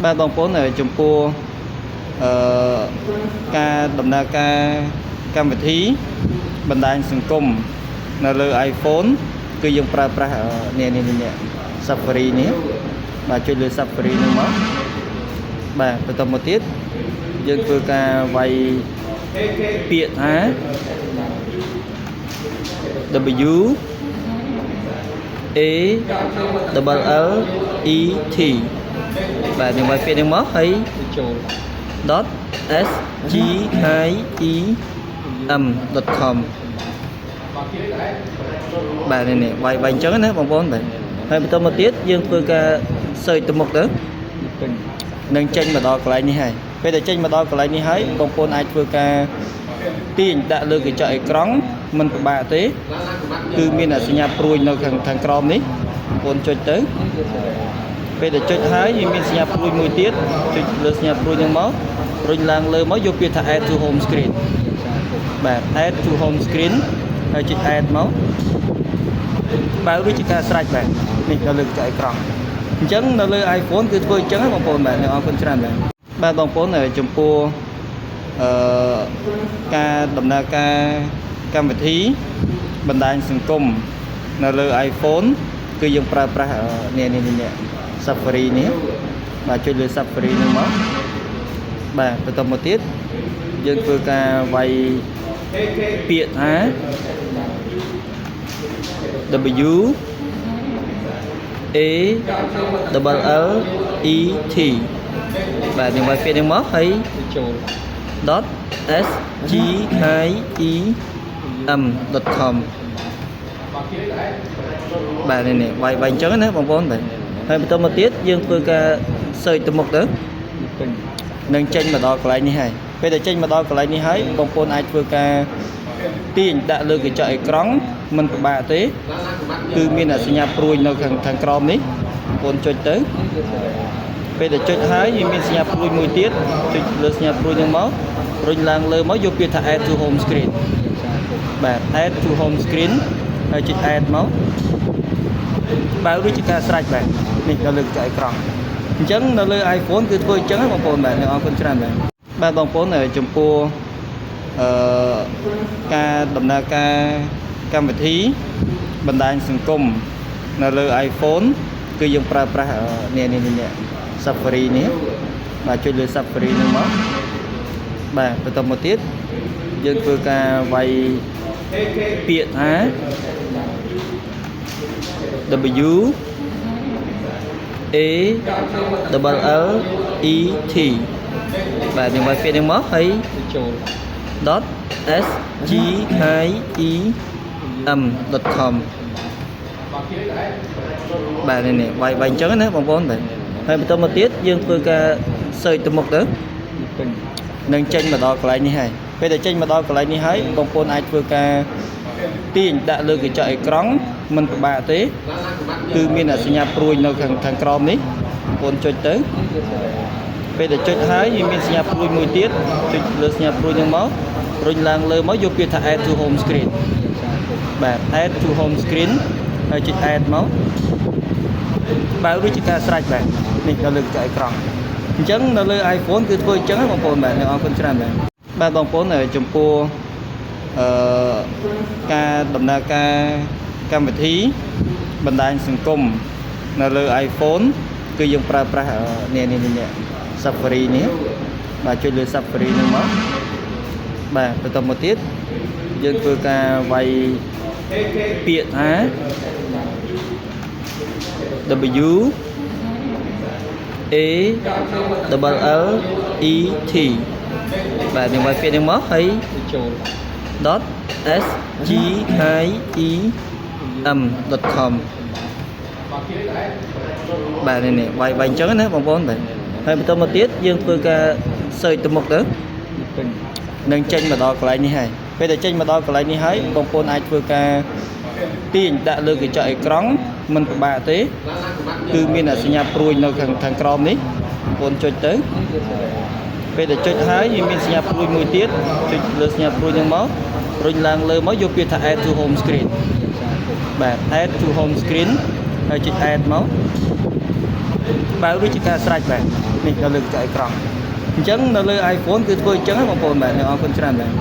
បាទបងប្អូនចំពោះការដំណើរការកម្មវិធីបណ្ដាញសង្គមនៅលើ iPhone គឺយើងប្រើប្រាស់នេះ Safari នេះបាទចុចលើ Safari នេះមកបាទបន្តមកទៀតយើងធ្វើការវាយពាក្យថា W A L L E T បាទយើងវាយពាក្យនេះមកហើយចូល .sgiem.com បាទនេះវាយអញ្ចឹងណាបងប្អូនបាទហើយបន្តមកទៀតយើងធ្វើការ search ទៅមុខទៅនឹងចេញមកដល់កន្លែងនេះហើយពេលដែលចេញមកដល់កន្លែងនេះហើយបងប្អូនអាចធ្វើការទាញដាក់លើកញ្ចក់អេក្រង់មិនពិបាកទេគឺមានសញ្ញាព្រួយនៅខាងក្រោមនេះបងប្អូនចុចទៅពេលដែលចុចហើយមានសញ្ញាព្រួយមួយទៀតចុចលើសញ្ញាព្រួយហ្នឹងមករុញឡើងលើមកយកពាក្យថា add to home screen បាទ add to home screen ហើយចុច add មកបើវាជាការស្រេចបាទនេះនៅលើកញ្ចក់អេក្រង់អញ្ចឹងនៅលើ iPhone គឺធ្វើអញ្ចឹងបងប្អូនបាទអរគុណច្រើនបាទបងប្អូនចំពោះការដំណើរការកម្មវិធីបណ្ដាញសង្គមនៅលើ iPhone គឺយើងប្រើប្រាស់នេះ Safari នេះបាទចុចលើ Safari នេះមកបាទបន្តមកទៀតយើងធ្វើការវាយពាក្យថា W A L L E T បាទយើងវាយពាក្យនេះមកហើយចូល .sgiem.com បាទនេះវាយអញ្ចឹងណាបងប្អូនបាទហើយបន្តមកទៀតយើងធ្វើការ search ទៅមុខទៅនឹងចេញមកដល់កន្លែងនេះហើយពេលដែលចេញមកដល់កន្លែងនេះហើយបងប្អូនអាចធ្វើការទាញដាក់លើកញ្ចក់អេក្រង់មិនពិបាកទេគឺមានសញ្ញាព្រួយនៅខាងក្រោមនេះបងប្អូនចុចទៅពេលដែលចុចហើយមានសញ្ញាព្រួយមួយទៀតចុចលើសញ្ញាព្រួយហ្នឹងមករុញឡើងលើមកយកពាក្យថា add to home screen បាទ add to home screen ហើយចុច add មកបើវាជាការស្រេចបាទនេះនៅលើកញ្ចក់អេក្រង់អញ្ចឹងនៅលើ iPhone គឺធ្វើអញ្ចឹងបងប្អូនបាទអរគុណច្រើនបាទបងប្អូនចំពោះការដំណើរការកម្មវិធីបណ្ដាញសង្គមនៅលើ iPhone គឺយើងប្រើប្រាស់នេះ Safari នេះបាទចុចលើ Safari នេះមកបាទបន្តមកទៀតយើងធ្វើការវាយពាក្យថា W A L L E T បាទយើងវាយពាក្យនេះមកហើយចូល .sgiem.com បាទនេះវាយអញ្ចឹងណាបងប្អូនបាទហើយបន្តមកទៀតយើងធ្វើការ search ទៅមុខទៅនឹងចេញមកដល់កន្លែងនេះហើយពេលដែលចេញមកដល់កន្លែងនេះហើយបងប្អូនអាចធ្វើការទាញដាក់លើកញ្ចក់អេក្រង់មិនពិបាកទេគឺមានសញ្ញាព្រួយនៅខាងក្រោមនេះបងប្អូនចុចទៅពេលដែលចុចហើយមានសញ្ញាព្រួយមួយទៀតចុចលើសញ្ញាព្រួយហ្នឹងមករុញឡើងលើមកយកពាក្យថា add to home screen បាទ add to home screen ហើយចុច add មកបើវាជាការស្រេចបាទនេះនៅលើកញ្ចក់អេក្រង់អញ្ចឹងនៅលើ iPhone គឺធ្វើអញ្ចឹងបងប្អូនបាទអរគុណច្រើនបាទបងប្អូនចំពោះការដំណើរការកម្មវិធីបណ្ដាញសង្គមនៅលើ iPhone គឺយើងប្រើប្រាស់នេះ Safari នេះបាទចុចលើ Safari នេះមកបាទបន្តមកទៀតយើងធ្វើការវាយពាក្យថា W A L L E T បាទយើងវាយពាក្យនេះមកហើយចូល .sgiem.com បាទនេះវាយអញ្ចឹងណាបងប្អូនបាទហើយបន្តមកទៀតយើងធ្វើការ search ទៅមុខទៅនឹងចេញមកដល់កន្លែងនេះហើយពេលដែលចេញមកដល់កន្លែងនេះហើយបងប្អូនអាចធ្វើការទាញដាក់លើកញ្ចក់អេក្រង់មិនពិបាកទេគឺមានសញ្ញាព្រួយនៅខាងក្រោមនេះបងប្អូនចុចទៅពេលដែលចុចហើយមានសញ្ញាព្រួយមួយទៀតចុចលើសញ្ញាព្រួយហ្នឹងមករុញឡើងលើមកយកពាក្យថា add to home screen បាទ add to home screen ហើយចុច add មកបើវាជាការស្រេចបាទ នេះនៅលើកញ្ចក់អេក្រង់អញ្ចឹងនៅលើ iPhone គឺធ្វើអញ្ចឹងបងប្អូនបាទអ្នកអរគុណច្រើនបាទ